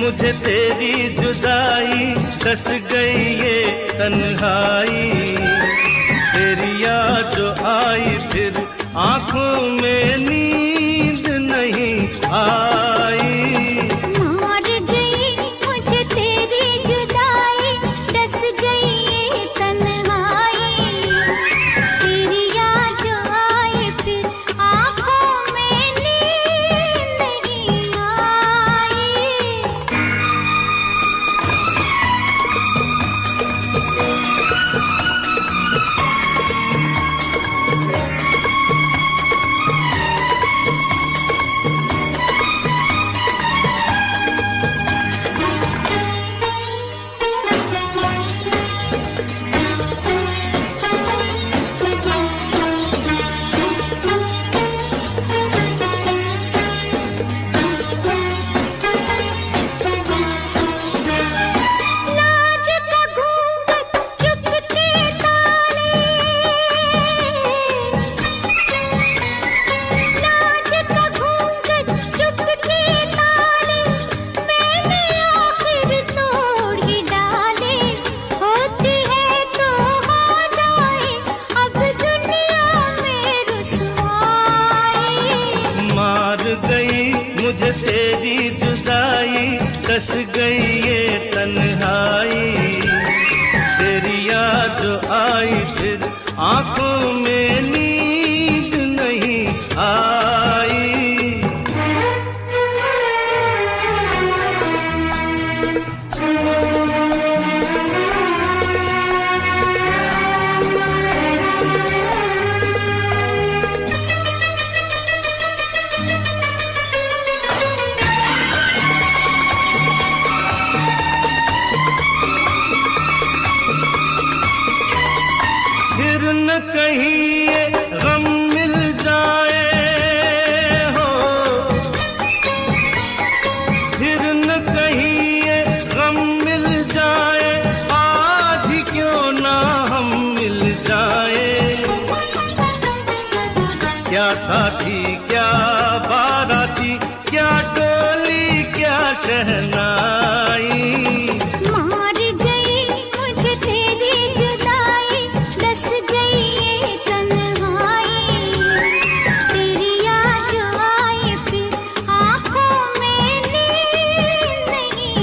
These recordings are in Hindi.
मुझे तेरी जुदाई, कस गई ये तन्हाई। तेरी याद जो आई फिर आंखों में नींद नहीं आई। मार गई मुझे तेरी जुदाई, डस गई ये तन्हाई। तेरी याद जो आई फिर आंखों में नींद नहीं आई। लाज का घूंघट चुपके ताले, लाज का घूंघट चुपके ताले, मैंने आखिर तोड़ ही डाले। होती है तो हो जाए अब दुनिया में रुसवाई। मार गई मुझे तेरी जुदाई, कस गई ये तन्हाई। तेरी याद जो आई फिर आंखों में नींद नहीं आई। फिर न कहीं ये गम मिल जाए हो, फिर न कहीं ये गम मिल जाए। आज ही क्यों ना हम मिल जाए। क्या साथी क्या बाराती, क्या डोली क्या शहनाई। मार गई मुझे तेरी जुदाई, डस गई ये तन्हाई। तेरी याद जो आई फिर आंखों में नींद नहीं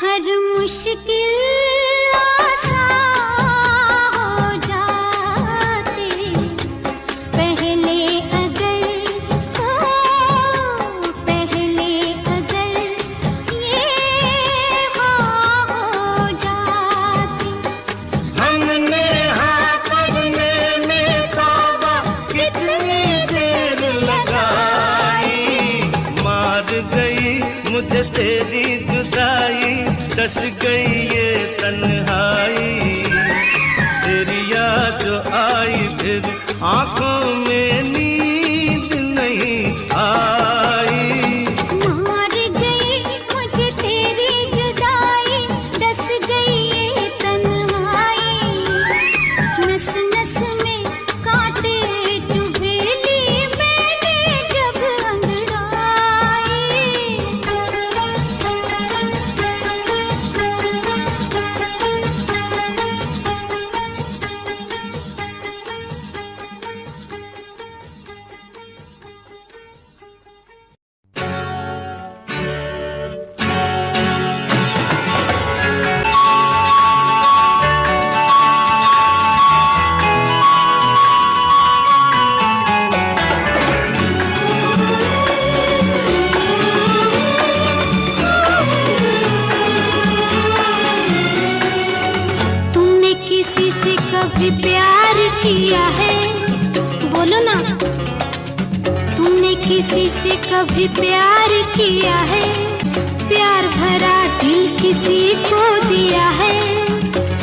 हर मुश्किल आसान हो जाते पहले अगर ये हो जाती। हमने हाँ करने में तौबा कितनी देर लगाई। मार गई मुझे तेरी जुदाई, कस गई ये तन्हाई। तेरी याद जो आई फिर आंखों में नींद नहीं आई। मार गई मुझे तेरी जुदाई, डस गई ये तन्हाई। नस नस में कांटे चुभे ली मैंने जब कभी प्यार किया है? बोलो ना, तुमने किसी से कभी प्यार किया है? प्यार भरा दिल किसी को दिया है?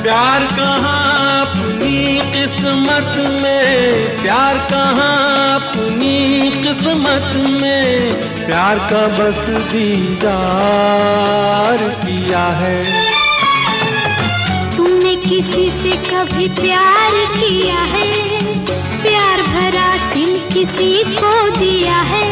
प्यार कहाँ अपनी किस्मत में, प्यार कहाँ अपनी किस्मत में, प्यार का बस दीदार किया है। तुमने किसी से कभी प्यार किया है, प्यार भरा दिल किसी को दिया है।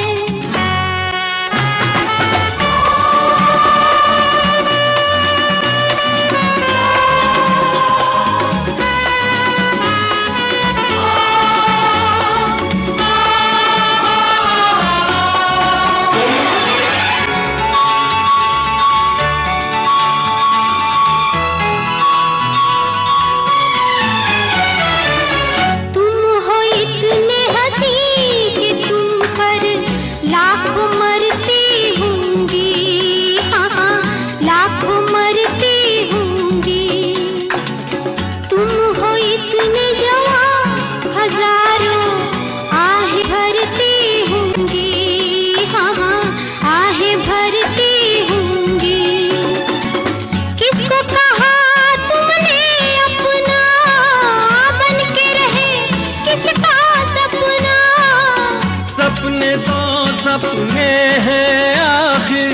सपने हैं आखिर,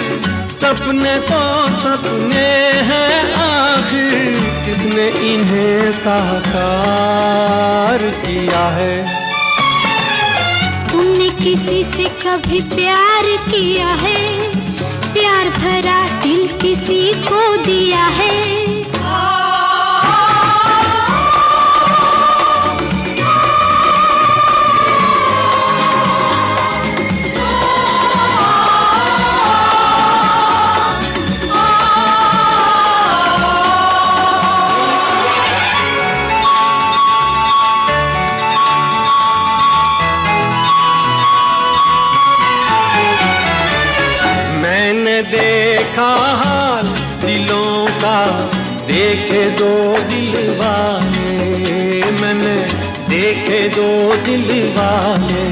सपने तो सपने हैं आखिर, किसने इन्हें साकार किया है। तुमने किसी से कभी प्यार किया है, प्यार भरा दिल किसी को दिया है। देखा हाल दिलों का, देखे दो दिल वाले, मैंने देखे दो दिल वाले,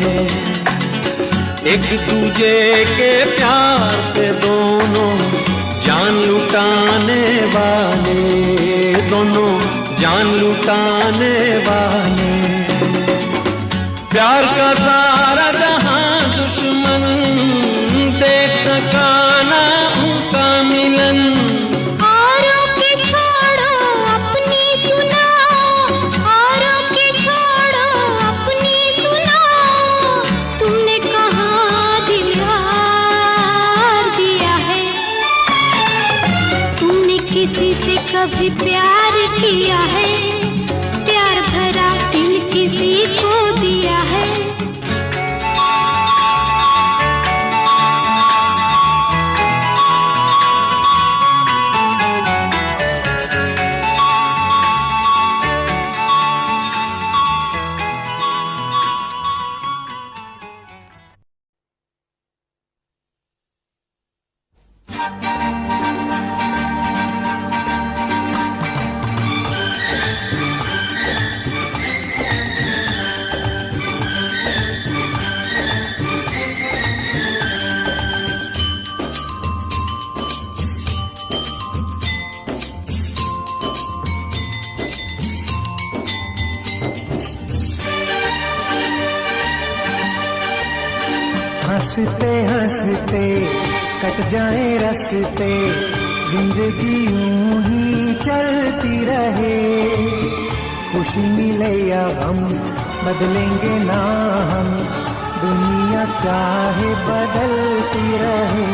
एक दूजे के प्यार पे दोनों जान लुटाने वाले, दोनों जान लुटाने वाले। प्यार का सारा जहां दुश्मन देख सका ना उनका मिलन। औरों के छोड़ो अपनी सुनाओ, औरों के छोड़ो अपनी सुनाओ, तुमने कहाँ दिल हार दिया है। तुमने किसी से कभी प्यार किया है, प्यार भरा दिल किसी को दिया है। हंसते हंसते कट जाए रस्ते, जिंदगी यूं ही चलती रहे, खुशी मिले या हम बदलेंगे ना हम, दुनिया चाहे बदलती रहे।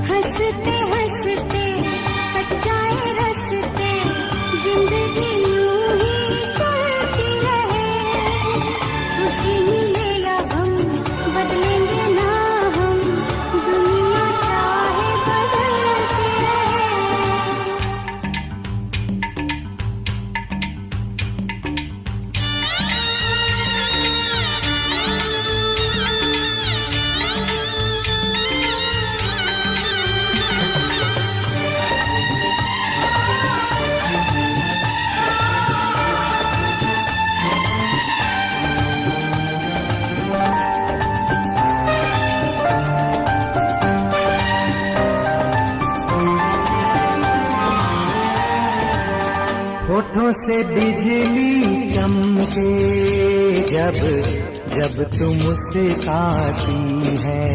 हंसते हंसते कट जाए रस्ते, जिंदगी यूं ही चलती रहे, खुशी मिले या हम बदलेंगे ना हम, दुनिया चाहे बदलती रहे। आंखों से बिजली चमके जब जब तुम मुस्कुराती है।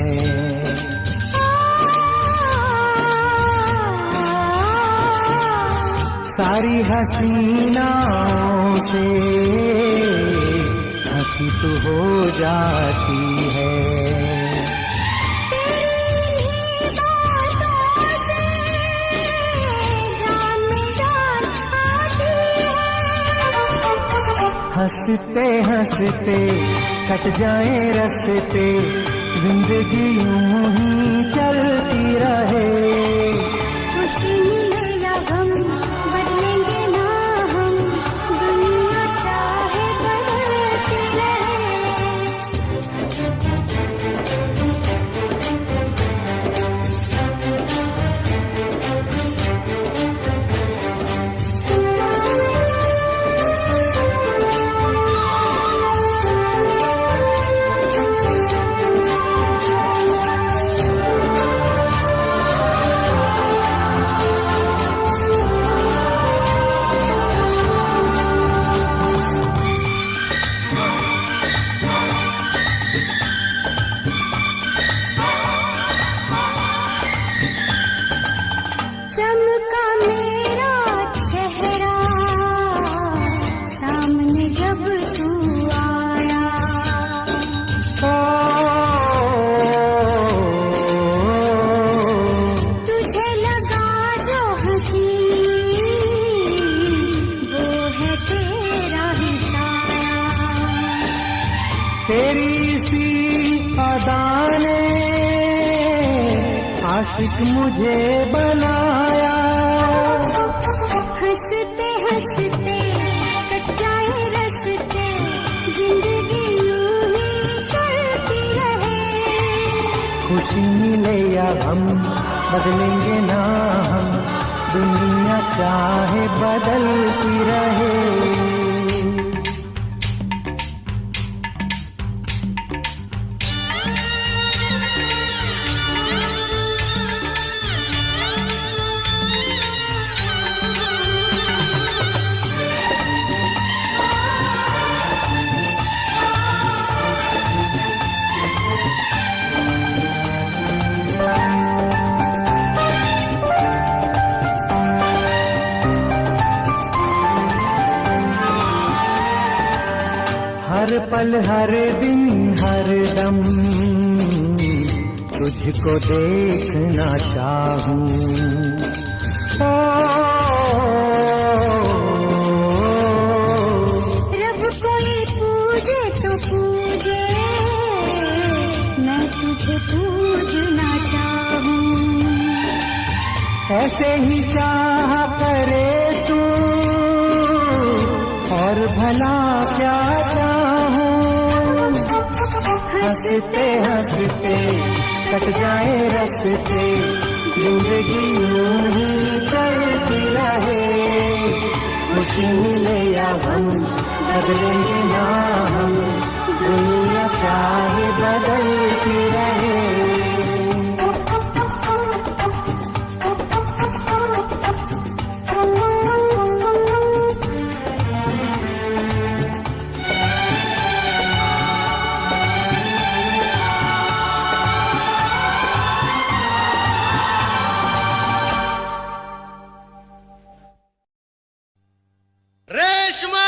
सारी हसीनाओं से हंसी तो हो जाती है। हंसते हंसते कट जाए रस्ते, जिंदगी यूं ही चलती रहे। खुशी मिले या गम बदलेंगे ना हम, दुनिया चाहे बदलती रहे। चमका मेरा चेहरा सामने जब तू आया, तुझे लगा जो हंसी वो है तेरा ही साया। तेरी सी अदा ने आशिक मुझे बनाया। हंसते हंसते कट जाए रस्ते, जिंदगी यूं ही चलती रहे। खुशी मिले या हम बदलेंगे ना हम, दुनिया चाहे बदलती रहे। हर पल हर दिन हर दम तुझको देखना चाहूं। रब कोई पूजे तो पूजे, मैं तुझे पूजना चाहूं। ऐसे ही चाह करे तू और भला क्या चाहूं। हंसते हंसते कट जाए रस्ते, जिंदगी यूं ही चलती रहे। खुशी मिले या हम बदलेंगे ना हम, दुनिया चाहे बदलती रहे। रेशमा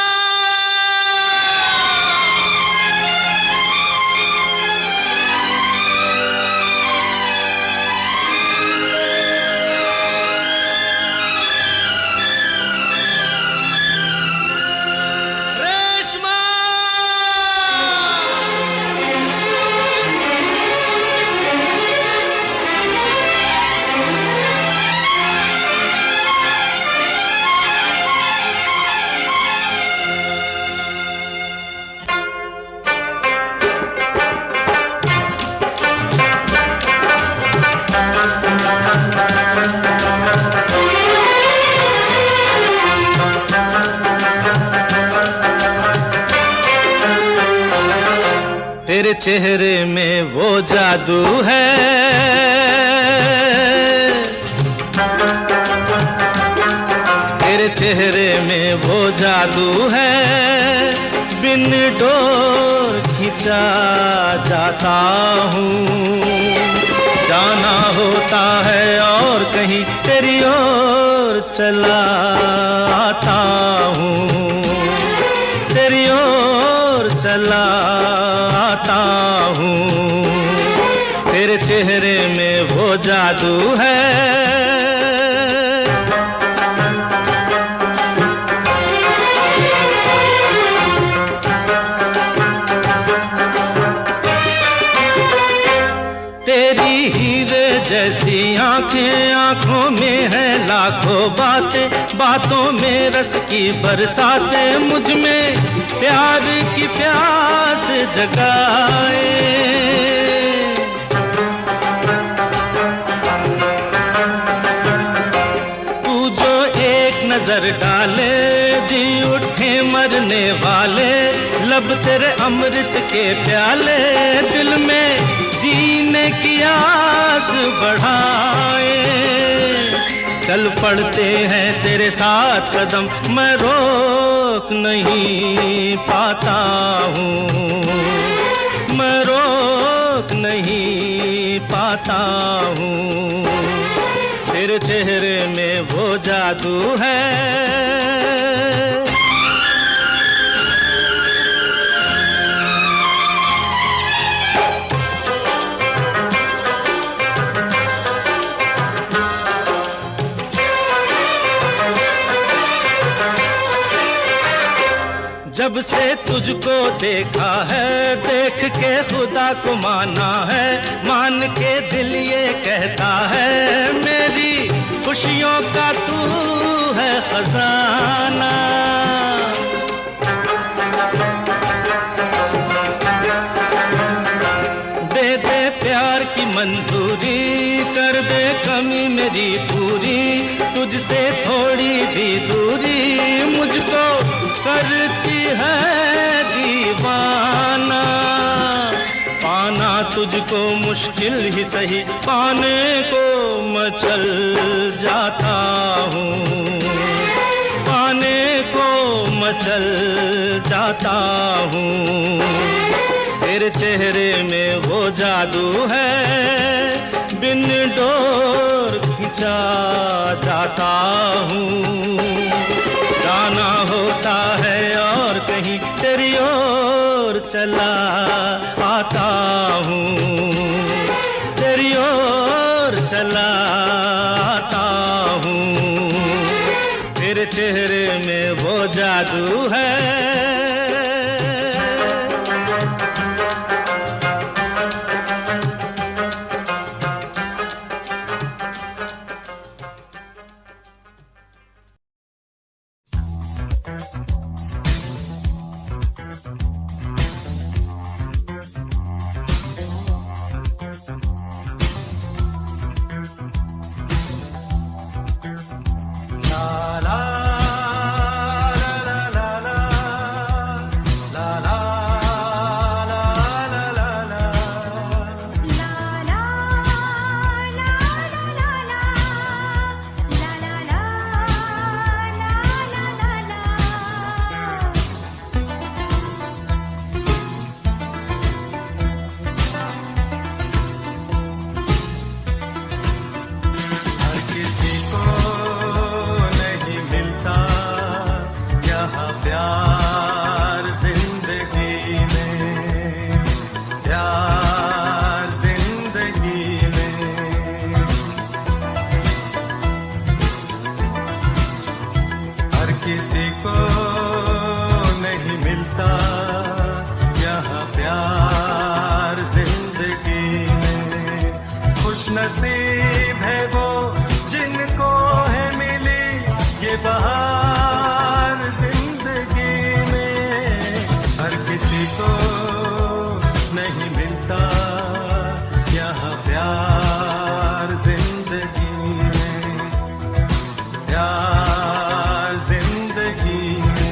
तेरे चेहरे में वो जादू है, तेरे तेरे चेहरे में वो जादू है, बिन डोर खिंचा जाता हूँ। जाना होता है और कहीं तेरी ओर चला आता हूँ, तेरी ओर चला आता हूँ। तेरे चेहरे में वो जादू है। तेरी हीरे जैसी आंखें, आंखों में है लाखों बातें, बातों में रस की बरसातें, मुझ में प्यार की प्यास जगाए। तू जो एक नजर डाले, जी उठे मरने वाले, लब तेरे अमृत के प्याले, दिल में जीने की आस बढ़ाए। चल पड़ते हैं तेरे साथ कदम, मैं रोक नहीं पाता हूँ, मैं रोक नहीं पाता हूँ। तेरे चेहरे में वो जादू है। जब से तुझको देखा है, देख के खुदा को माना है, मान के दिल ये कहता है, मेरी खुशियों का तू है खजाना। दे दे प्यार की मंजूरी, कर दे कमी मेरी पूरी, तुझसे थोड़ी भी दूरी मुझको करती है दीवाना। पाना तुझको मुश्किल ही सही, पाने को मचल जाता हूँ, पाने को मचल जाता हूँ। तेरे चेहरे में वो जादू है, बिन डोर खिंचा जाता हूँ। जाना होता है और कहीं तेरी ओर चला आता हूँ, तेरी ओर चला आता हूँ। तेरे चेहरे में वो जादू है। नसीब है वो जिनको है मिली ये बहार जिंदगी में। हर किसी को नहीं मिलता यहाँ प्यार जिंदगी में, प्यार जिंदगी में।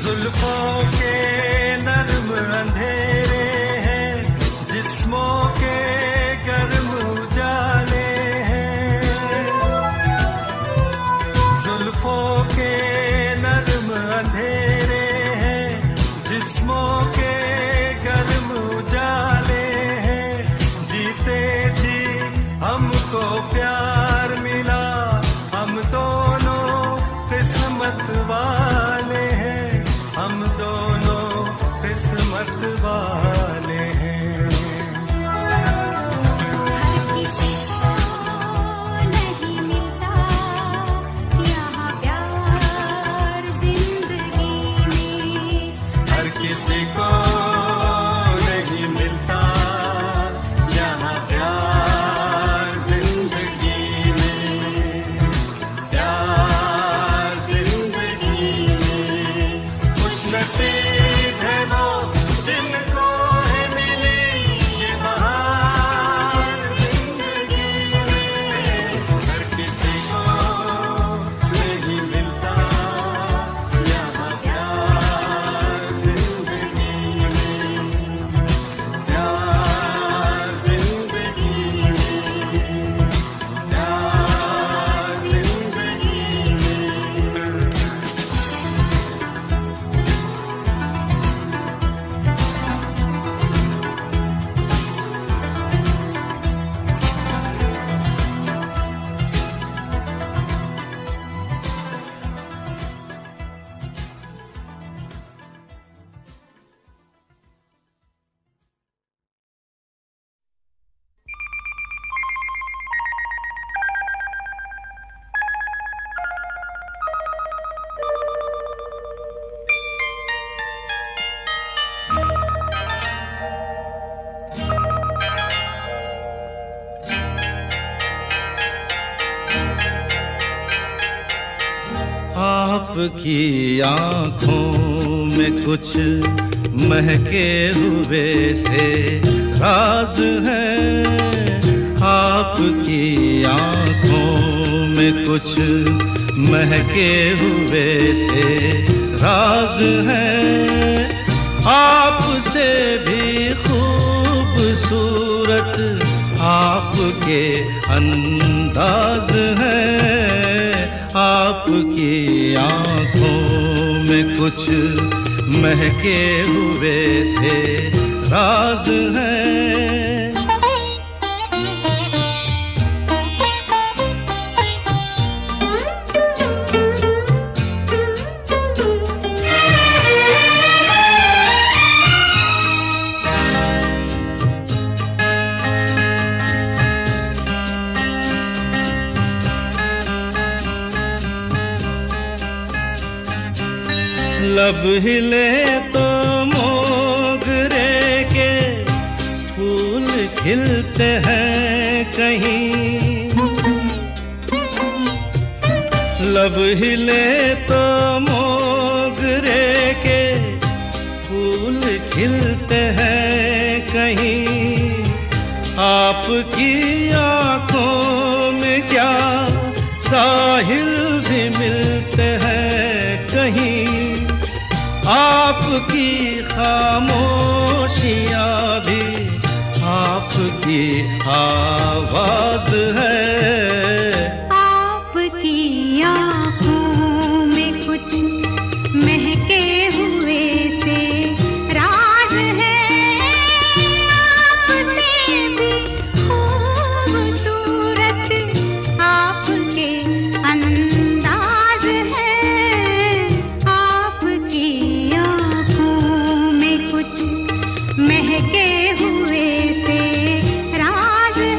जुल्फों के नर्म अंधेरे हैं, जिस्मों के गर्म उजाले हैं। जुल्फों के नर्म अंधेरे हैं, जिस्मों के गर्म उजाले हैं। जीते जी हमको प्यार मिला, हम दोनों किस्मत वाले हैं, हम दोनों किस्मत वाले हैं। नहीं मिलता यहाँ प्यार जिंदगी में, हर किसी को नहीं मिलता यहाँ प्यार जिंदगी में, प्यार जिंदगी में। खुश नसीब है वो जिनको है मिली ये बहार जिंदगी में, हर किसी को नहीं मिलता यहाँ प्यार जिंदगी में, प्यार जिंदगी में, प्यार जिंदगी में। आपकी आँखों में कुछ महके हुए से राज है, आपकी आँखों में कुछ महके हुए से राज है। आपसे भी खूबसूरत आपके अंदाज है, आपकी आँखों में कुछ महके हुए से राज है। लब हिले तो मोगरे के फूल खिलते हैं कहीं, लब हिले तो मोगरे के फूल खिलते हैं कहीं। आपकी आँखों में क्या साहिल भी मिलते हैं कहीं, आपकी खामोशियाँ भी आपकी आवाज है। आपकी आँखों में कुछ महके हुए से राज है, आपसे भी खूबसूरत आपके अंदाज है, आपकी आँखों में कुछ महके हुए से राज है।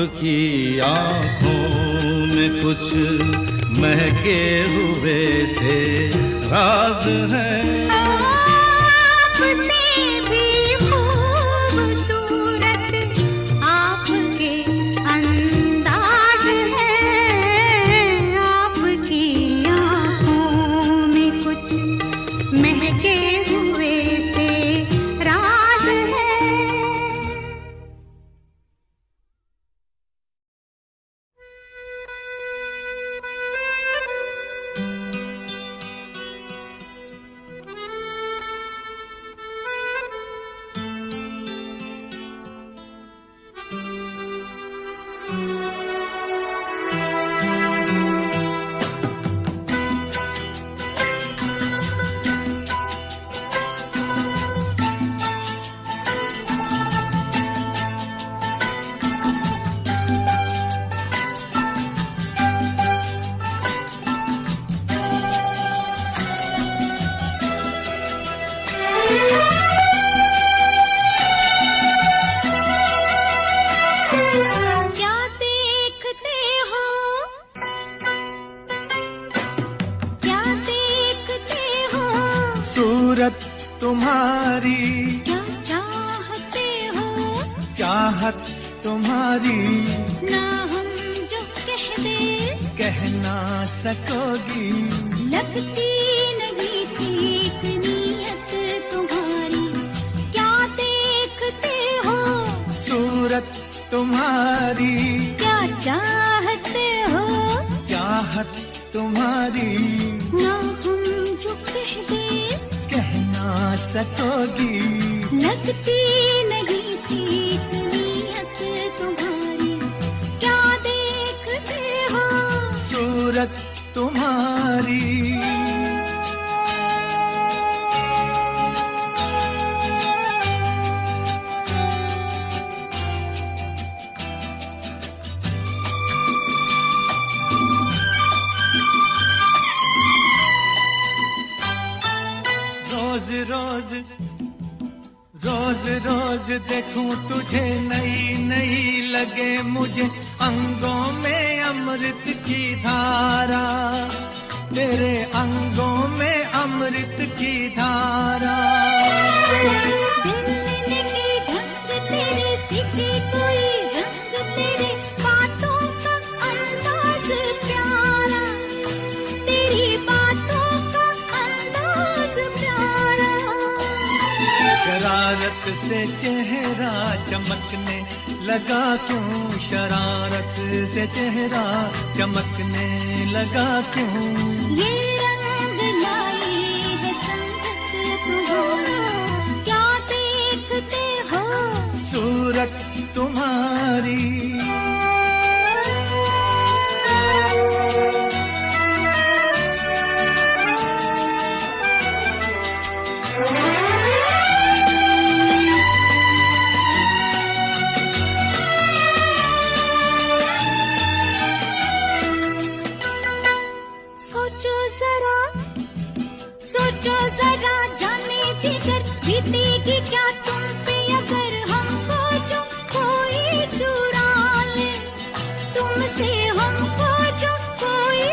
आपकी आंखों में कुछ महके हुए से राज है। आपसे भी खूबसूरत आपके अंदाज है, आपकी आंखों में कुछ महके हुए से राज है। क्या देखते हो, क्या देखते हो, सूरत तुम्हारी, क्या चाहते हो, चाहत तुम्हारी, ना हम जो कह दे कह ना सकोगी। लगती नहीं ठीक नीयत तुम्हारी। क्या देखते हो, सूरत तुम्हारी, क्या चाहते हो, चाहत तुम्हारी, ना हम जो कह दे कह ना सकोगी। लगती नहीं ठीक नीयत तुम्हारी। क्या देखते हो, सूरत तुम्हारी। रोज रोज रोज रोज देखूं तुझे नई नई लगे मुझे अंगों में अमृत की धारा, तेरे अंगों में अमृत की धारा। दिलने के ढंग तेरे सीखे कोई रंग, तेरे बातों का अंदाज प्यारा, तेरी बातों का अंदाज प्यारा। शरारत से चेहरा चमकने लगा क्यों, शरारत से चेहरा चमकने लगा क्यों। ये रंग लाई है संगत तुम्हारी। क्या देखते हो, सूरत तुम्हारी। सोचो जरा, सोचो जरा जाने जिगर, बीतेगी क्या तुम पे अगर हमको जो कोई चुरा ले, तुमसे हमको जो कोई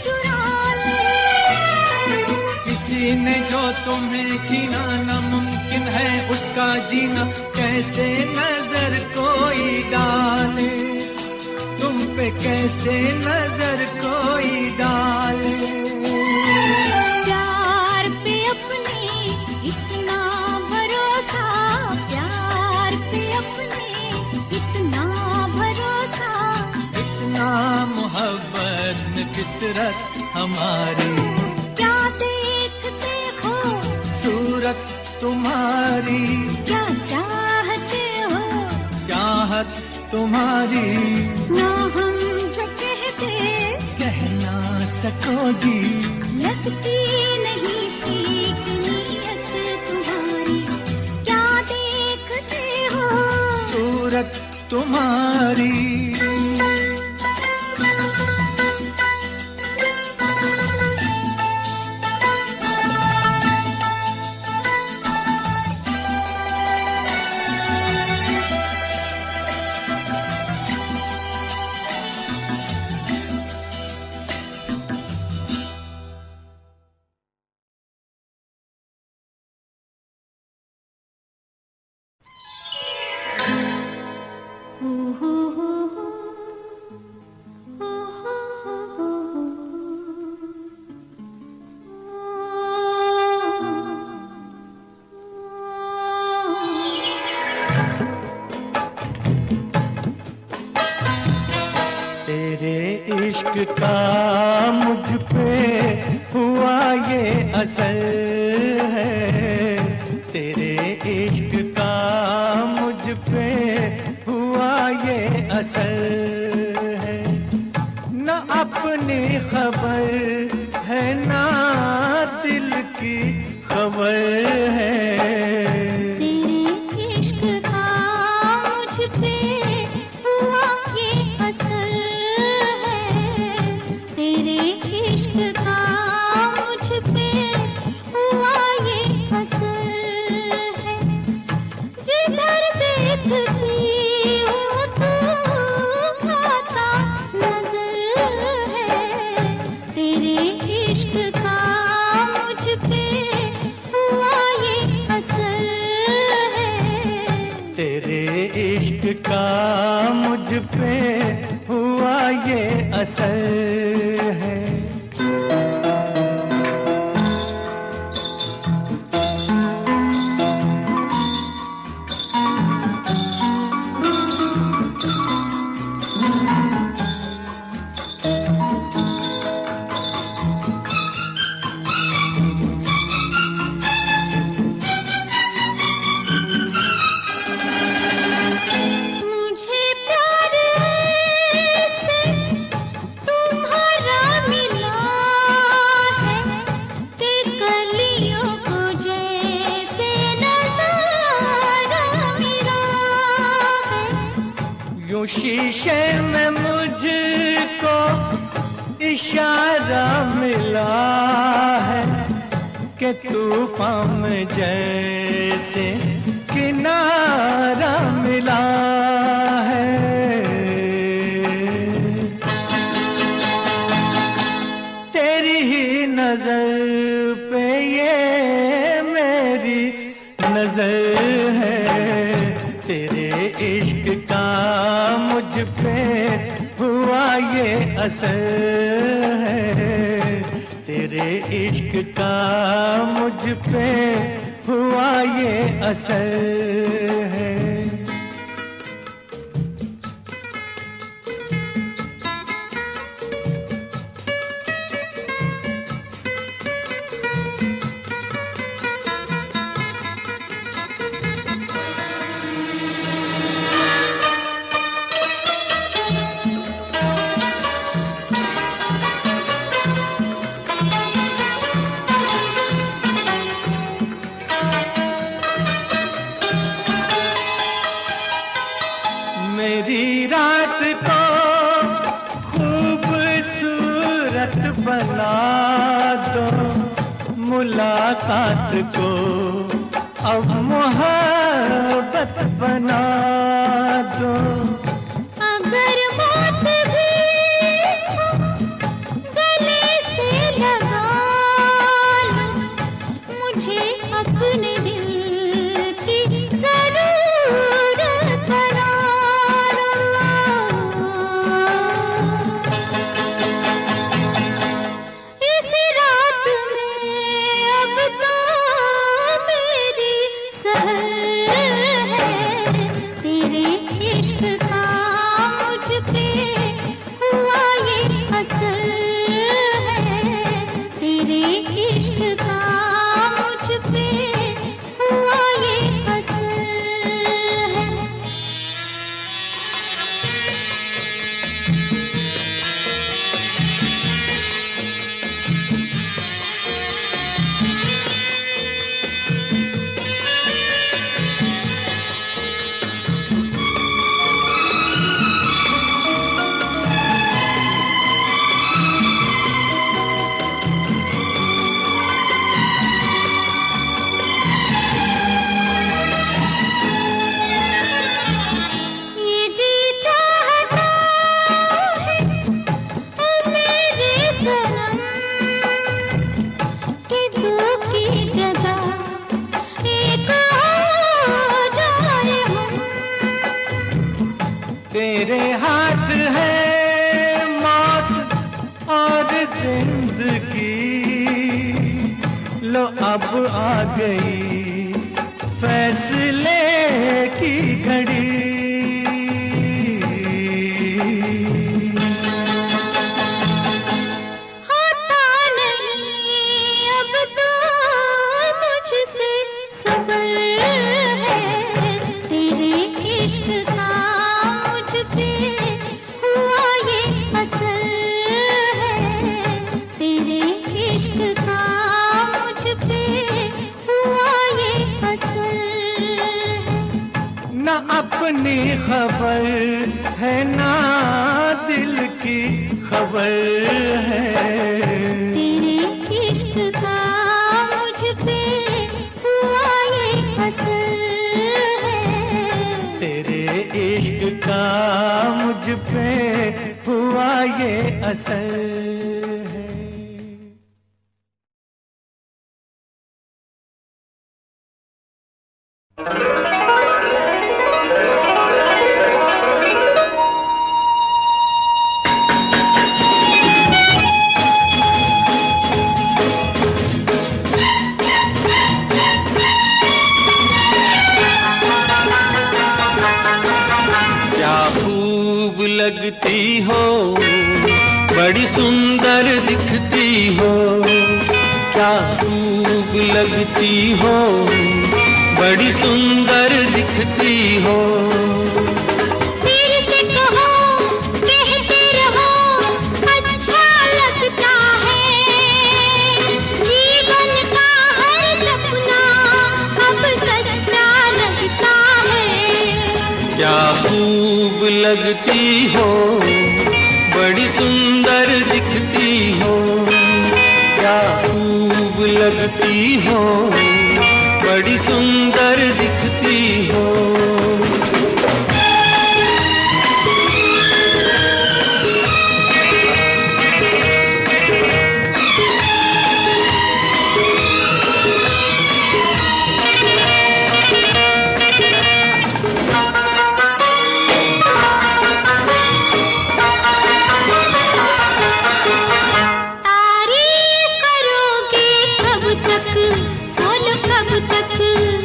चुरा ले। किसी ने जो तुम्हें छीना नामुमकिन है उसका जीना, कैसे नजर कोई डाले, तुम पे कैसे नजर कोई डाले। प्यार पे अपने इतना भरोसा, प्यार पे अपने इतना भरोसा। इतना मोहब्बत में फितरत हमारी। क्या देखते हो, सूरत तुम्हारी, क्या चाहते हो, चाहत तुम्हारी, ना हम जो कहते कह ना सकोगी। लगती नहीं ठीक नीयत तुम्हारी। क्या देखते हो, सूरत तुम्हारी। इश्क का मुझ पे हुआ ये असर है, तेरे इश्क का मुझ पे हुआ ये असर है। न अपनी खबर है ना दिल की खबर है, तेरे इश्क का मुझ पे हुआ ये असर है, तेरे इश्क का मुझ पे हुआ ये असर है। जिधर देखती हूँ तू आता नजर है, तेरे इश्क का मुझ पे हुआ ये असर है। तेरे इश्क का मुझ पे हुआ ये असर है। मुझे प्यार से तुम्हारा मिला है कि कलियों को जैसे नजारा मिला है। यूं शीशे में मुझको इशारा मिला है कि तूफान में जैसे किनारा मिला है। तेरी ही नजर पे ये मेरी नजर है, तेरे इश्क का मुझ पे हुआ ये असर है, तेरे इश्क का मुझ पे हुआ ये असर है। मेरी रात को खूबसूरत बना दो, मुलाकात को अब मोहब्बत बना दो। अगर मौत भी हो गले से लगा लो, मुझे अपने दिल की जरूरत बना लो। इस रात में अब तो मेरी सहर है, तेरे इश्क का मुझ पे हुआ ये असर है, तेरे इश्क का मुझ पे हुआ ये असर है। ये जी चाहता है ओ मेरे सनम कि तू की जगह एक हो जाए हम। तेरे हाथ है मौत और जिंदगी, लो अब आ गई फैसले की घड़ी। खबर है ना दिल की खबर है। तेरे इश्क का मुझ पे हुआ ये असर है। तेरे इश्क का मुझ पे हुआ ये असर है। लगती हो, बड़ी सुंदर दिखती हो, क्या खूब लगती हो, बड़ी सुंदर दिखती हो। फिर से कहो, कहते रहो, अच्छा लगता है। जीवन का हर सपना अब सच्चा लगता है। क्या खूब लगती हो, बड़ी सुंदर दिखती हो, क्या खूब लगती हो, बड़ी सुंदर दिखती हो।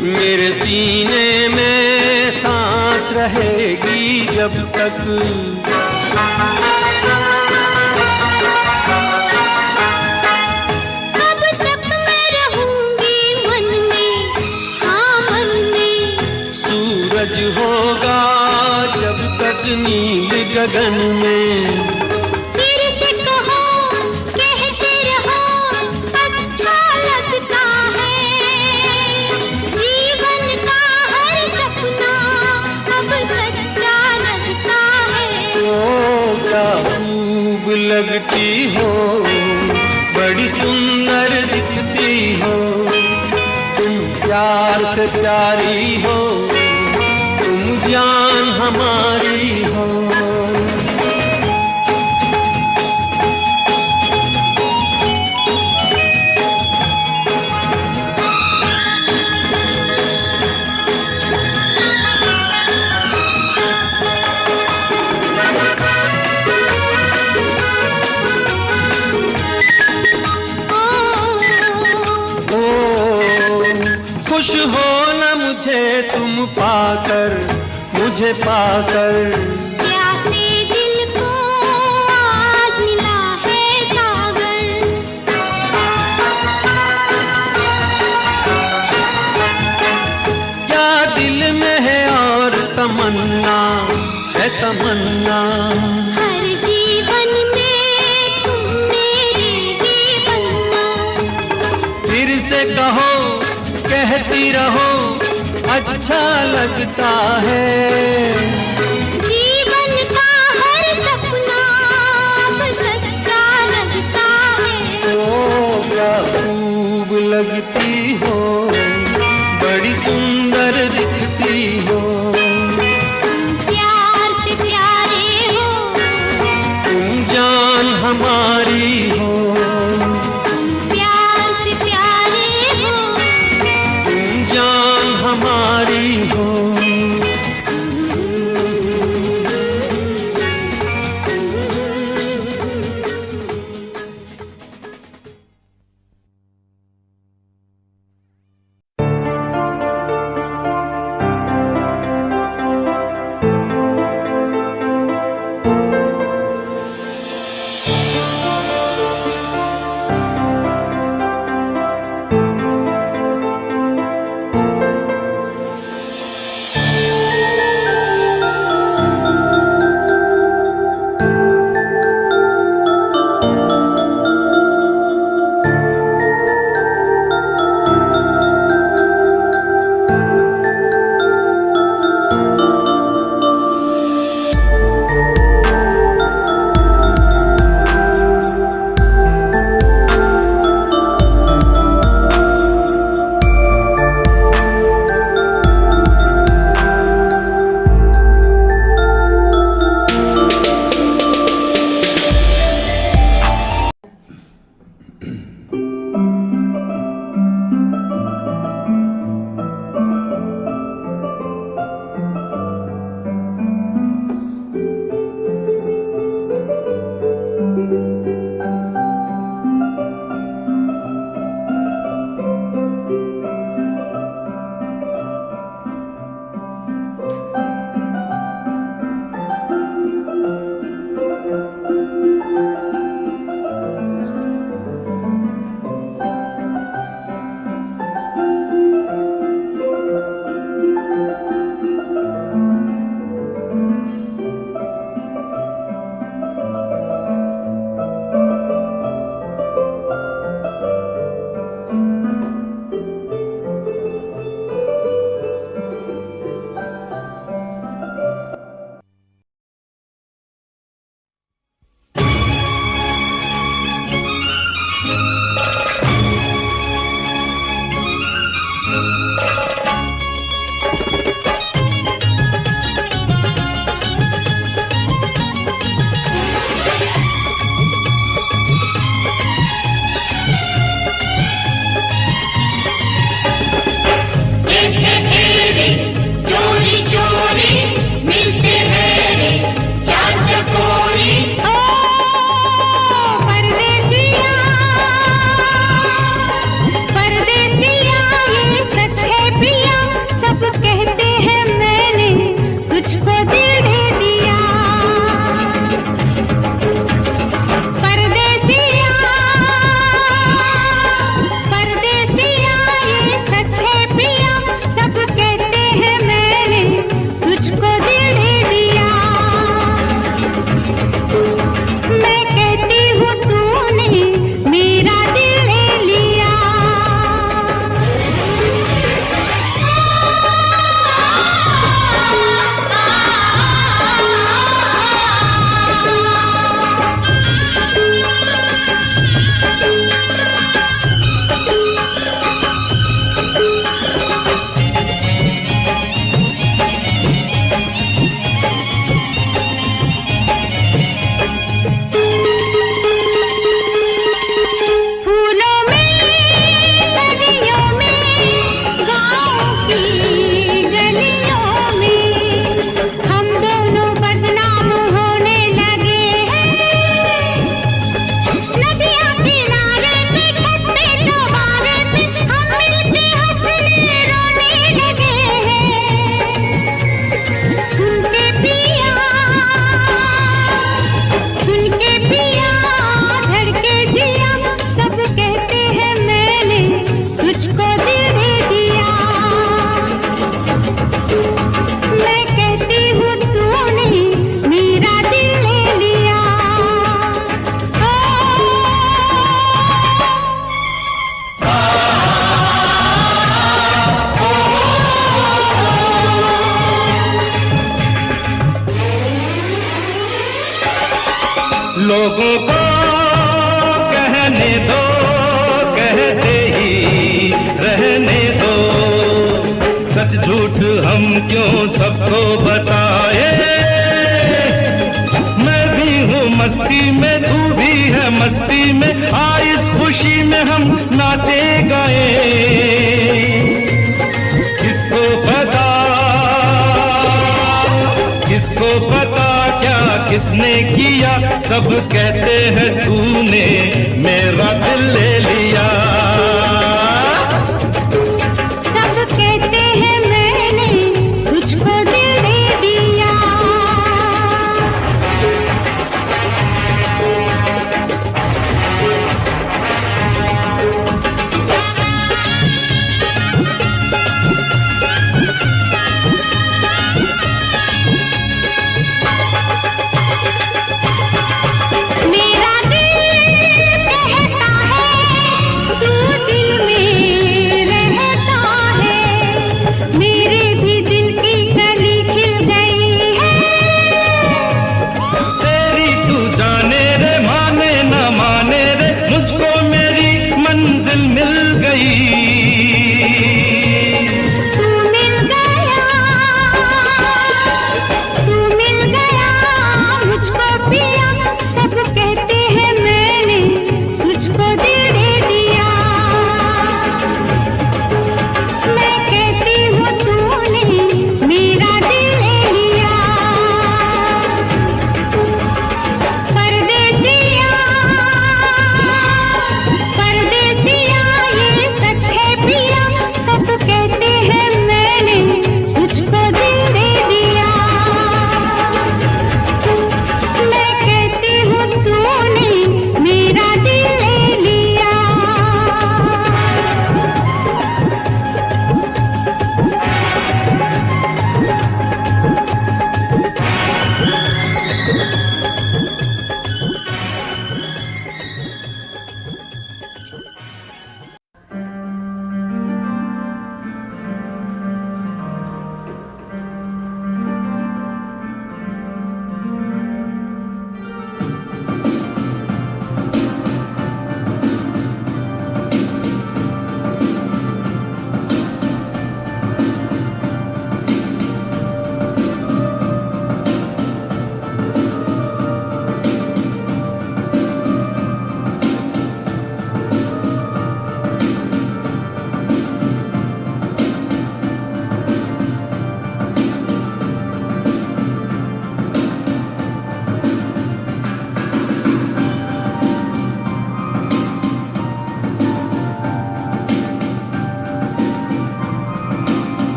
मेरे सीने में सांस रहेगी जब तक, तब तक मैं रहूंगी मन में, हाँ मन में। सूरज होगा जब तक नील गगन में। फिर से कहो, कहते रहो, अच्छा लगता है। जीवन का हर सपना अब सच्चा लगता है। ओ क्या खूब लगती हो, बड़ी सुंदर दिखती हो, तुम प्यार से प्यारी हो, तुम जान हमारी हो। खुश हो न मुझे तुम पाकर, मुझे पाकर। प्यासे दिल को आज मिला है सागर। क्या दिल में है और तमन्ना है तमन्ना। हर जीवन में तुम मेरे ही बनना। फिर से कहो, कहती रहो, अच्छा लगता है। जीवन का हर सपना अब सच्चा लगता है। ओ क्या खूब लगती हो, बड़ी सुंदर दिखती हो, प्यार से प्यारे हो, तुम जान हमारी हो। प्यार से प्यारे हो, तुम जान हमारी हो। लोगों को कहने दो, कहते ही रहने दो, सच झूठ हम क्यों सबको बताए। मैं भी हूँ मस्ती में, तू भी है मस्ती में, आ इस खुशी में हम नाचे गाए। किसको पता, किसको पता क्या किसने किया, सब कहते हैं तूने मेरा दिल ले लिया। सब कहते हैं मैंने तुझको दिल दे दिया। मेरा दिल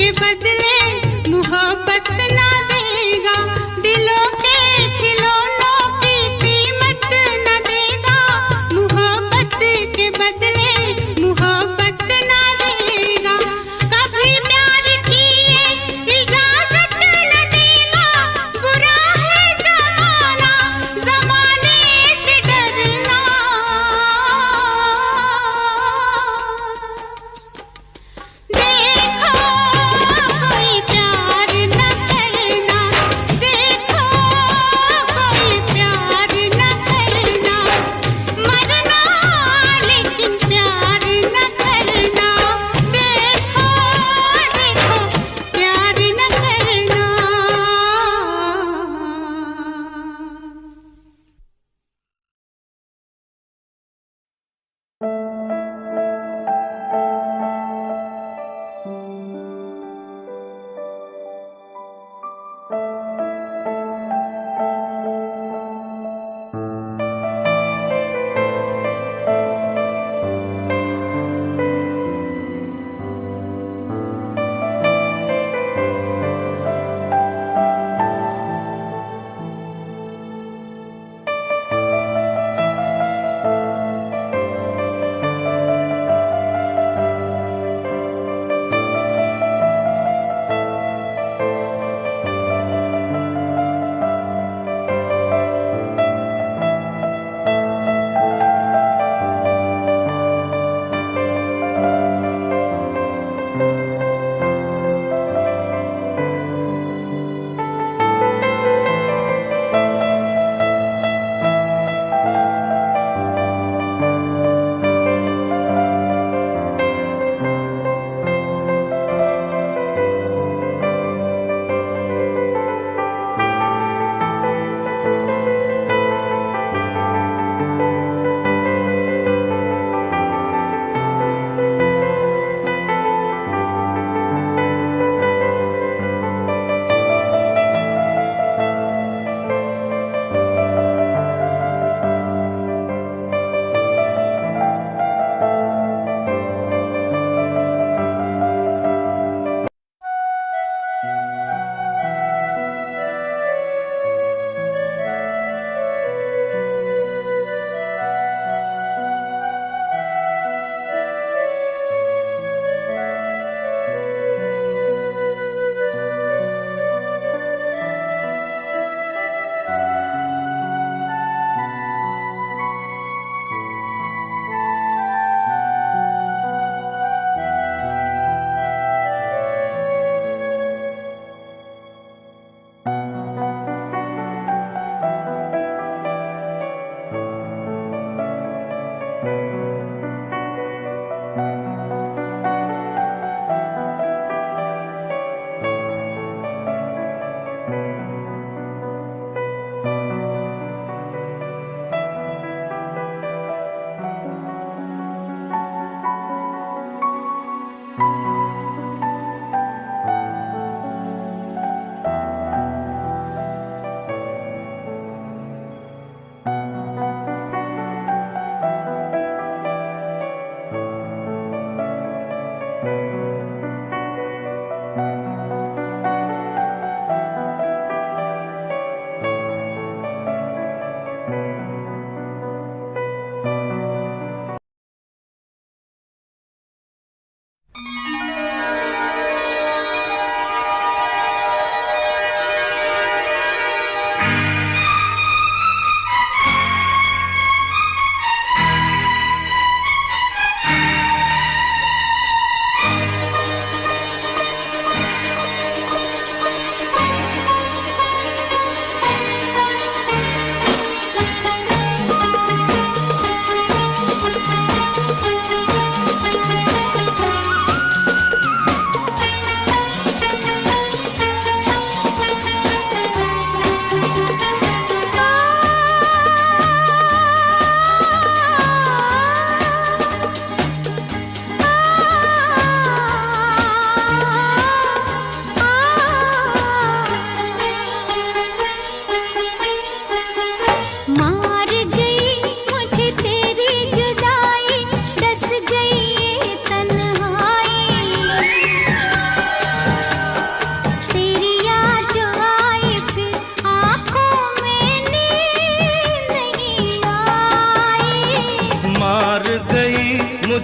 के बदले मोहब्बत ना देगा, दिलों के खिलौनों की कीमत न देगा, मोहब्बत के बदले मोहब्बत ना देगा, कभी प्यार की इजाजत न देगा, बुरा है जमाना, जमाने से डरना। देखो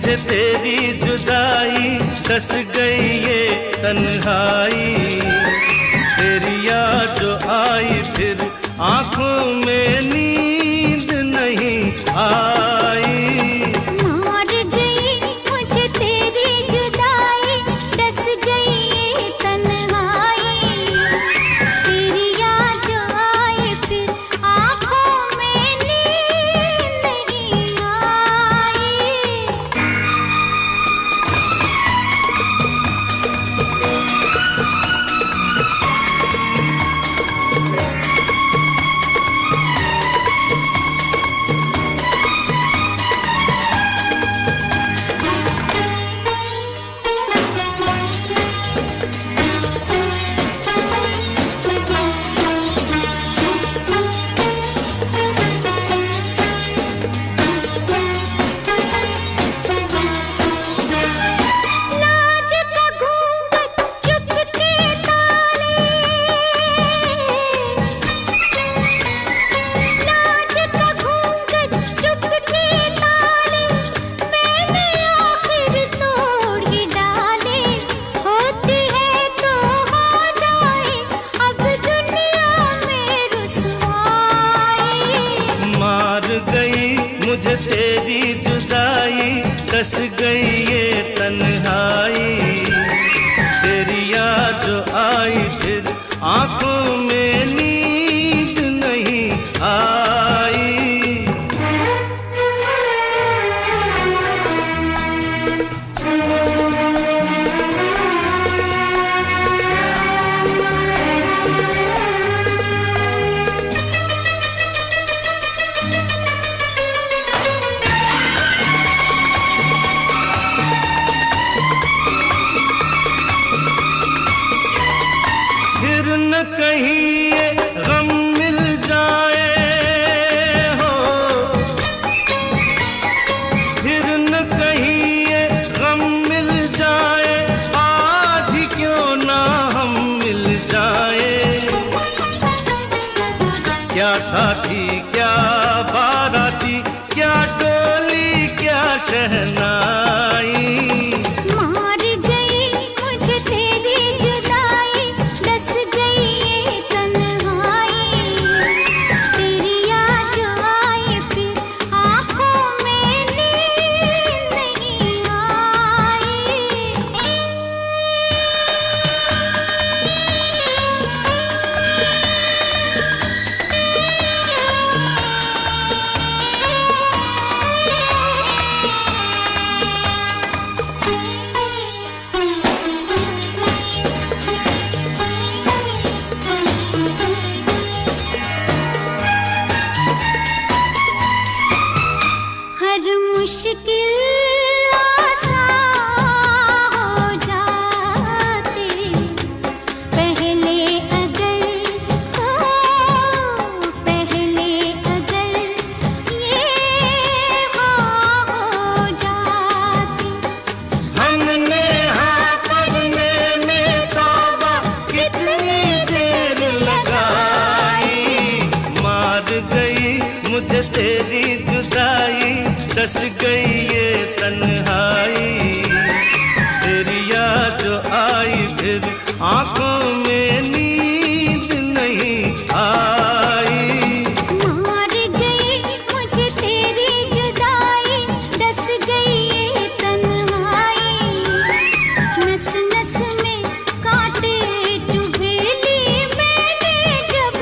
मुझे तेरी जुदाई, कस गई ये तन्हाई। तेरी याद जो आई फिर आंखों में नींद नहीं आई। मार गई मुझे तेरी जुदाई, डस गई ये तन्हाई। तेरी याद जो आई फिर आंखों में नींद नहीं आई। लाज का घूंघट चुपके ताले, लाज का घूंघट चुपके ताले, मैंने आखिर तोड़ ही डाले। होती है तो हो जाए अब दुनिया में रुसवाई। मार गई मुझे तेरी जुदाई, कस गई ये तन्हाई। तेरी याद जो आई फिर आंखों में नींद नहीं आई। फिर न कहीं ये गम मिल जाए हो, फिर न कहीं ये गम मिल जाए। आज ही क्यों ना हम मिल जाए। क्या साथी क्या बाराती, क्या डोली क्या शहनाई। मार गई मुझे तेरी जुदाई, डस गई ये तन्हाई। तेरी याद जो आई फिर आंखों में नींद नहीं आई। हर मुश्किल आसान हो जाती, पहले अगर ये हो जाती। हमने हाँ करने में तौबा कितनी देर लगाई। मार गई मुझे तेरी जुदाई, डस गई ये तन्हाई। तेरी याद जो आई फिर आंखों में नींद नहीं आई। मार गई मुझे तेरी जुदाई, डस गई ये तन्हाई। नस नस में कांटे चुभे ली मैंने जब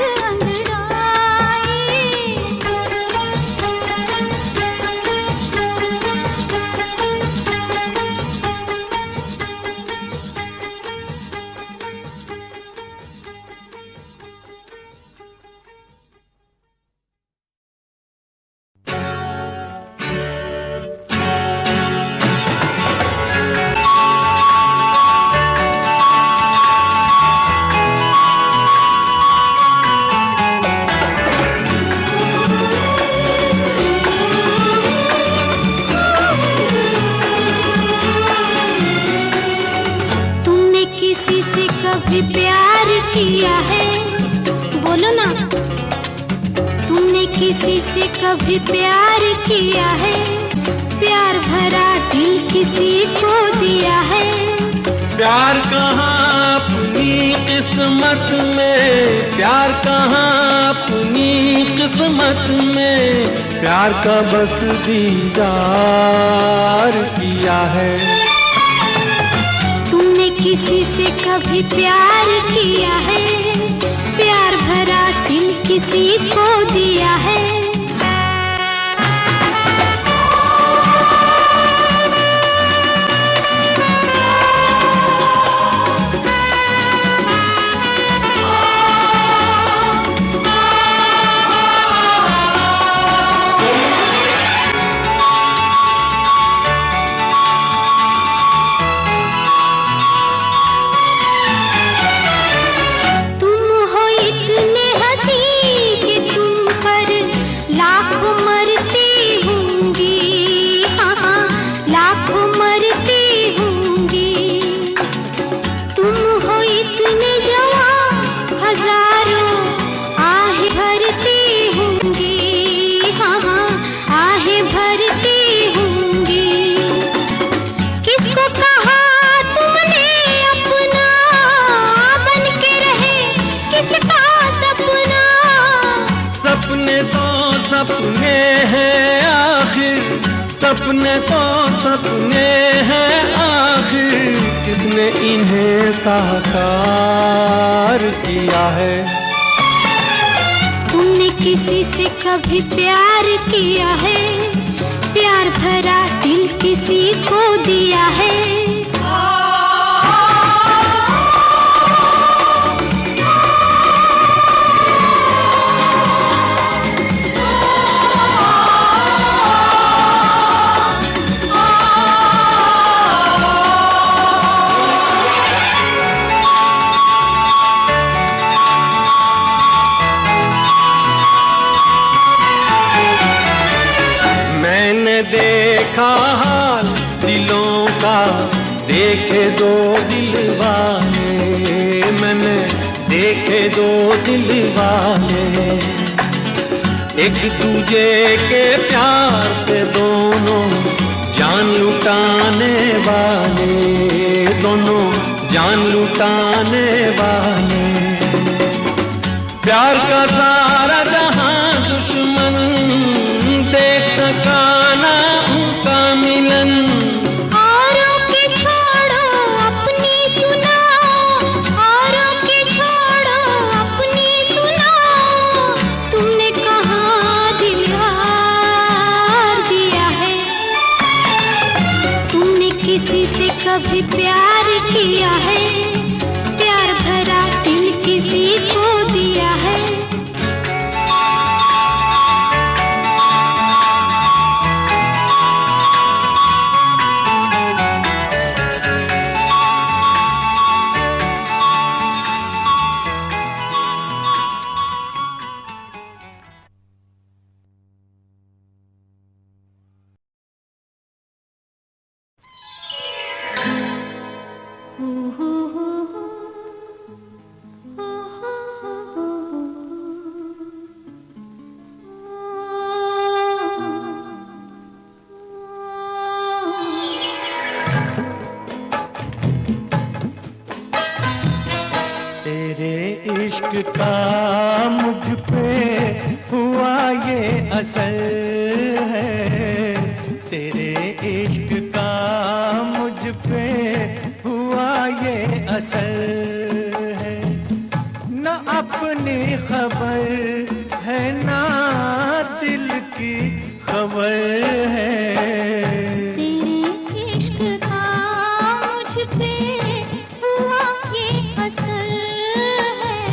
कभी प्यार किया है? बोलो ना, तुमने किसी से कभी प्यार किया है? प्यार भरा दिल किसी को दिया है। प्यार कहाँ अपनी किस्मत में, प्यार कहाँ अपनी किस्मत में, प्यार का बस दीदार किया है। तुमने किसी से कभी प्यार किया है, प्यार भरा दिल किसी को दिया है। सपने हैं आखिर, सपने तो सपने हैं आखिर, किसने इन्हें साकार किया है। तुमने किसी से कभी प्यार किया है, प्यार भरा दिल किसी को दिया है। देखा हाल दिलों का, देखे दो दिल वाले, मैंने देखे दो दिल वाले, एक दूजे के प्यार पे दोनों जान लुटाने वाले, दोनों जान लुटाने वाले। प्यार का सारा जहां दुश्मन देख सका ना उनका मिलन। औरों की छोड़ो अपनी सुनाओ, औरों की छोड़ो अपनी सुनाओ, तुमने कहाँ दिल हार दिया है। तुमने किसी से कभी प्यार किया है, प्यार भरा दिल किसी को दिया है। तेरे इश्क का मुझ पे हुआ ये असर है, तेरे इश्क का मुझ पे हुआ ये असर है। न अपनी खबर है ना दिल की खबर है। तेरे इश्क का मुझ पे हुआ ये असर है,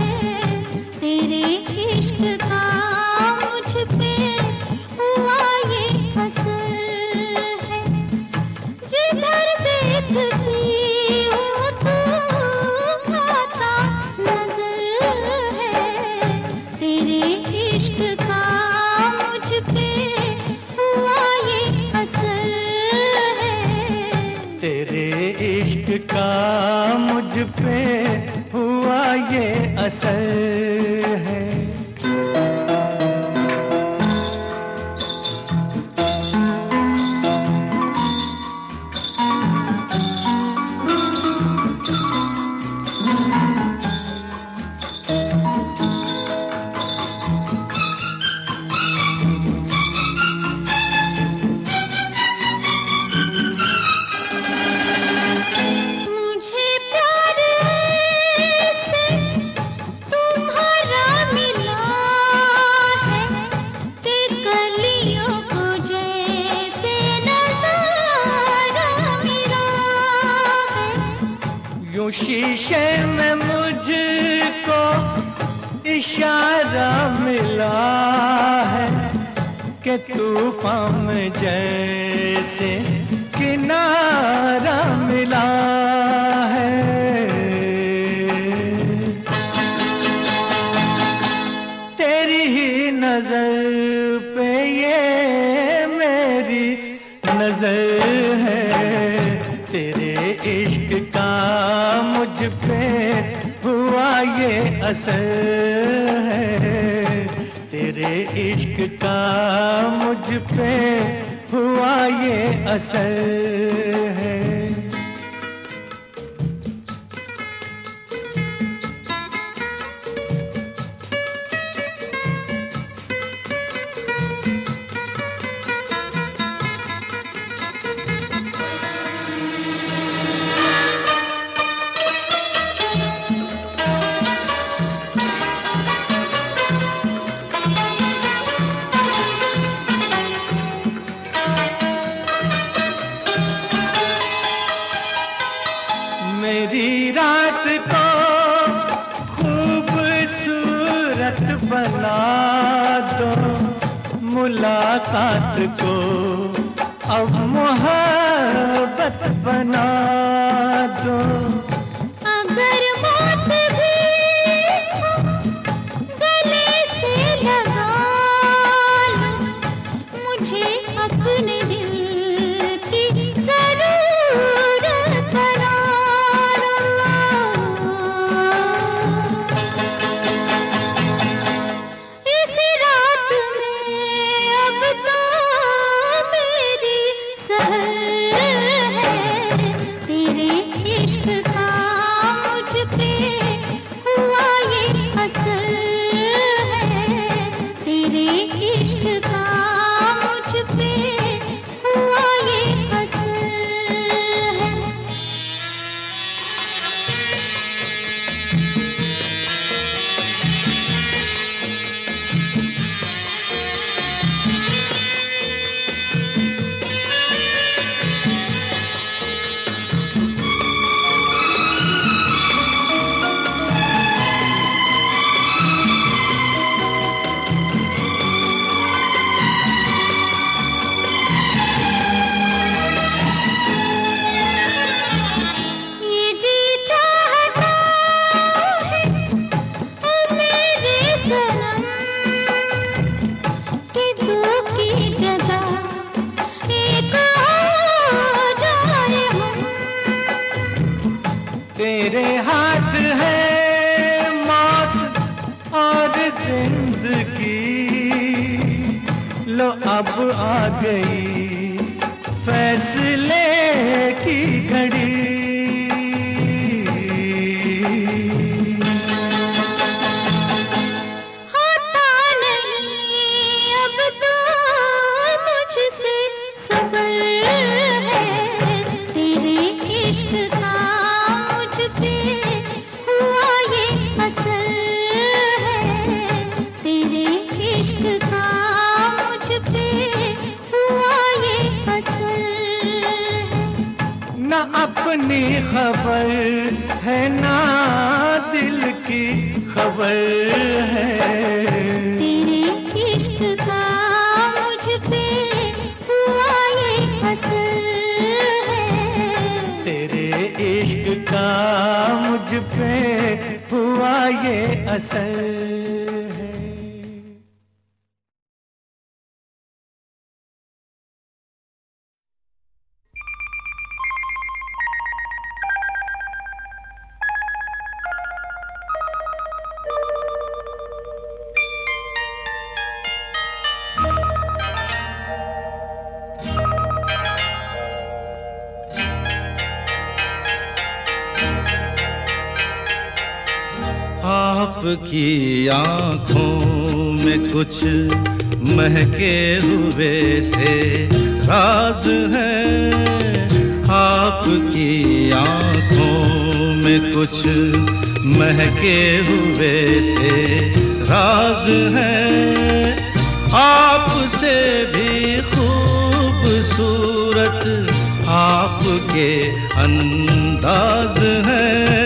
तेरे इश्क का मुझ पे हुआ ये असर है। जिधर देखती हूँ तू आता नजर है, तेरे इश्क का मुझ पे हुआ ये असर है। तेरे इश्क का मुझ पे हुआ ये असर है। यूं शीशे में मुझको इशारा मिला है कि तूफान में जैसे किनारा मिला है। तेरी ही नजर पे ये मेरी नजर है, तेरे इश्क का मुझ पे हुआ ये असर है, तेरे इश्क का मुझ पे हुआ ये असर है। मेरी रात को खूबसूरत बना दो, मुलाकात को अब मोहब्बत बना दो। अगर मौत भी गले से लगा लो, मुझे अपने दिल की जरूरत बना लो। इस रात में अब तो मेरी सहर है, तेरे इश्क का मुझ पे हुआ ये असर है, तेरे इश्क का मुझ पे हुआ ये असर है। ये जी चाहता है ओ मेरे सनम कि दो की जगह एक हो जाए हम। तेरे हाथ है मौत और जिंदगी, लो अब आ गई फैसले की घड़ी। होता नहीं अब तो मुझसे सबर है, तेरे इश्क का मुझ पे हुआ ये असर है, तेरे इश्क का मुझ पे हुआ ये असर है। ना अपनी खबर है ना दिल की खबर है, तेरे इश्क का मुझ पे हुआ ये असर है, तेरे इश्क का मुझ पे हुआ ये असर है। आपकी आँखों में कुछ महके हुए से राज है, आपकी आँखों में कुछ महके हुए से राज है, आपसे भी खूबसूरत आपके अंदाज है।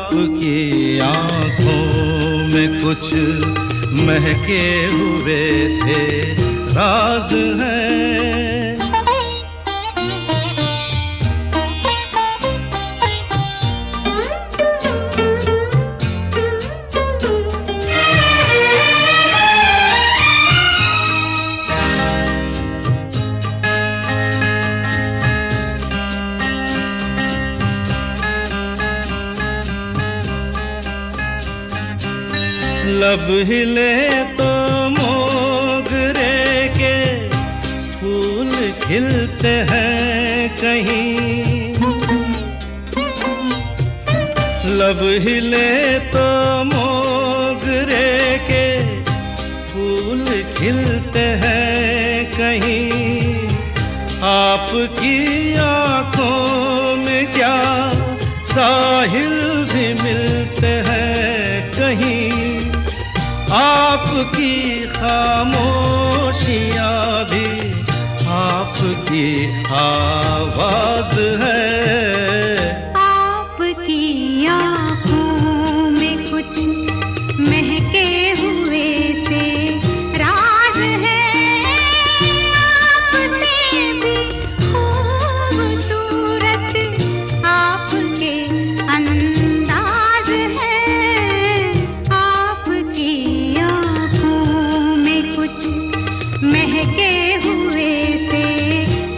आपकी आंखों में कुछ महके हुए से राज है। लब हिले तो मोगरे के फूल खिलते हैं कहीं, लब हिले तो मोगरे के फूल खिलते हैं कहीं। आपकी आंखों में क्या साहिल भी मिलते हैं कहीं। आपकी खामोशियाँ भी आपकी आवाज है। आपकी आँखों में कुछ महके हुए से राज है। आपसे भी खूबसूरत आपके अंदाज है। आपकी कुछ महके हुए से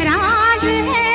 राज है।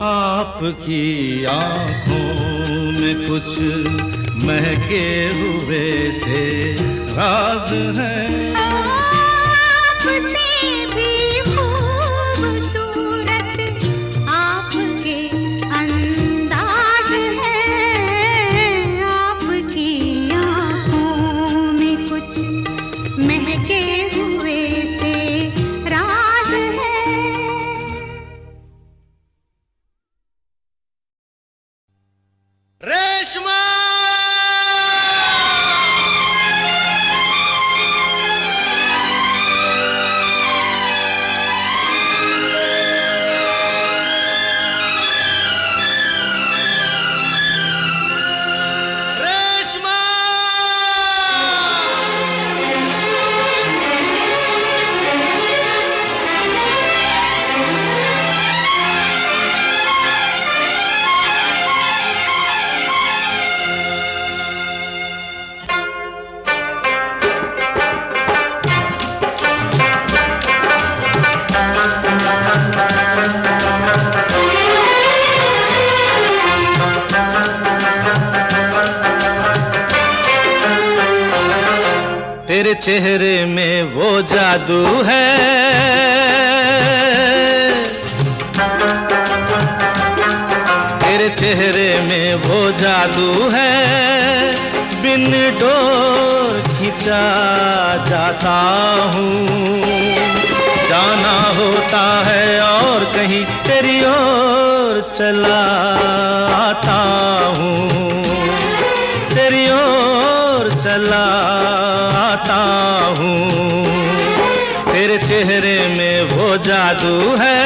आपकी आंखों में कुछ महके हुए से राज है। आपसे भी खूबसूरत आपके अंदाज है। आपकी आंखों में कुछ महके हुए से राज है। रेशमा तेरे चेहरे में वो जादू है, तेरे चेहरे में वो जादू है, बिन डोर खिंचा जाता हूँ। जाना होता है और कहीं तेरी ओर चला आता हूँ, तेरी ओर चला आता हूँ। तेरे चेहरे में वो जादू है।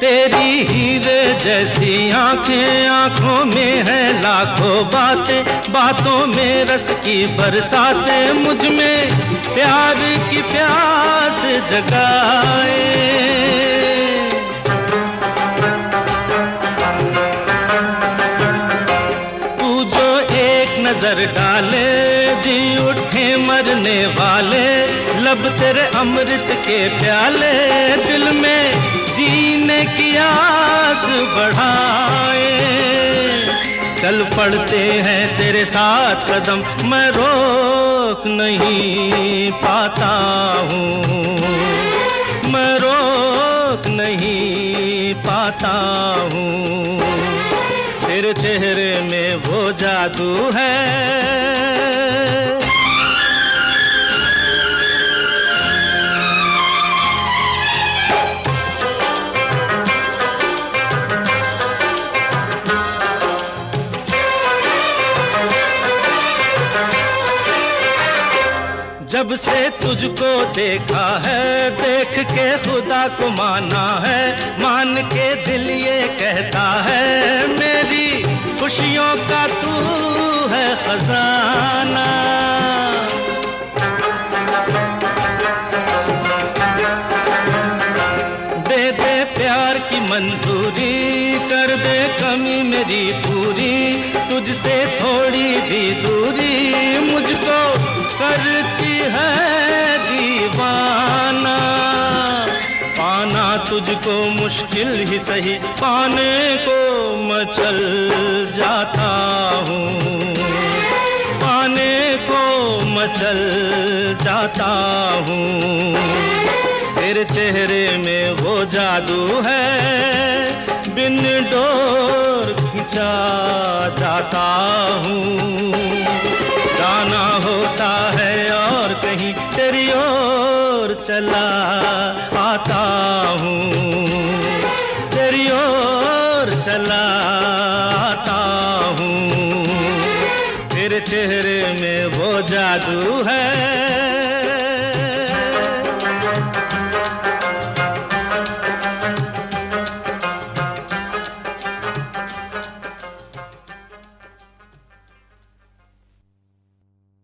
तेरी हीरे जैसी तेरी आंखें, आंखों में है लाखों बातें, बातों में रस की बरसातें, मुझ में प्यार की प्यास जगाए। तू जो एक नजर डाले, जी उठे मरने वाले, लब तेरे अमृत के प्याले, दिल में जीने की आस बढ़ाए। चल पड़ते हैं तेरे साथ कदम, मैं रोक नहीं पाता हूँ, मैं रोक नहीं पाता हूँ। तेरे चेहरे में वो जादू है, जब से तुझको देखा है, देख के खुदा को माना है, मान के दिल ये कहता है, मेरी खुशियों का तू है खजाना। दे दे प्यार की मंजूरी, कर दे कमी मेरी पूरी, तुझसे थोड़ी भी दूरी मुझको करती है दीवाना। पाना तुझको मुश्किल ही सही, पाने को मचल जाता हूँ, पाने को मचल जाता हूँ। तेरे चेहरे में वो जादू है, बिन डोर खिंचा जाता हूँ। जाना होता है और कहीं तेरी ओर चला आता हूँ, तेरी ओर चला आता हूँ। तेरे चेहरे में वो जादू है,